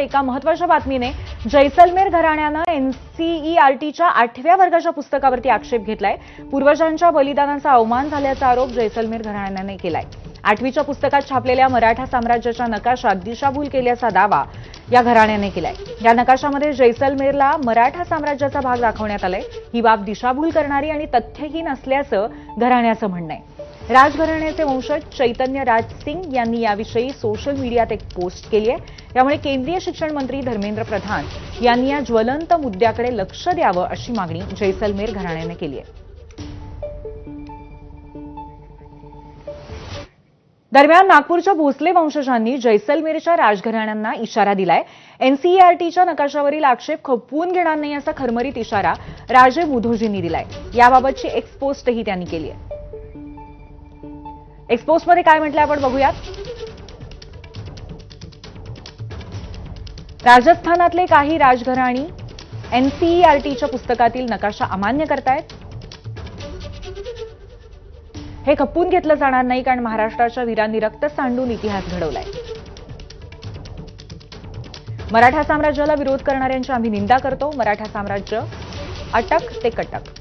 एका महत्त्वाच्या बातमीने जैसलमेर घराण्यानं एनसीईआरटीच्या 8व्या वर्गाच्या पुस्तकावरती आक्षेप घेतलाय। पूर्वजांच्या बलिदानाचा अवमान झाल्याचा आरोप जैसलमेर घराण्याने केलाय। 8वीच्या पुस्तकात छापलेल्या मराठा साम्राज्याच्या नकाशात दिशाभूल केल्याचा दावा या घराण्याने केलाय। या नकाशामध्ये जैसलमेरला मराठा साम्राज्याचा भाग दाखवण्यात आलाय। ही बाब दिशाभूल करणारी आणि तथ्यहीन असल्याचं घराण्याचं म्हणणं आहे। राजघराण्याचे वंशज चैतन्य राज सिंग यांनी याविषयी सोशल मीडियात एक पोस्ट केली आहे। त्यामुळे केंद्रीय शिक्षण मंत्री धर्मेंद्र प्रधान यांनी या ज्वलंत मुद्द्याकडे लक्ष द्यावं अशी मागणी जैसलमेर घराण्याने केली आहे। दरम्यान नागपूरच्या भोसले वंशजांनी जैसलमेरच्या राजघराण्यांना इशारा दिलाय। एनसीईआरटीच्या नकाशावरील आक्षेप खपवून घेणार नाही असा खरमरीत इशारा राजे मुधोजींनी दिलाय। याबाबतची एक्सपोस्टही त्यांनी केली आहे। एक्सपोस्टमध्ये काय म्हटलंय आपण बघूयात। राजस्थानातले काही राजघराणी एनसीईआरटीच्या पुस्तकातील नकाशा अमान्य करतायत। हे खपवून घेतलं जाणार नाही, कारण महाराष्ट्राच्या वीरांनी रक्त सांडून इतिहास घडवलाय। मराठा साम्राज्याला विरोध करणाऱ्यांची आम्ही निंदा करतो। मराठा साम्राज्य अटक ते कटक।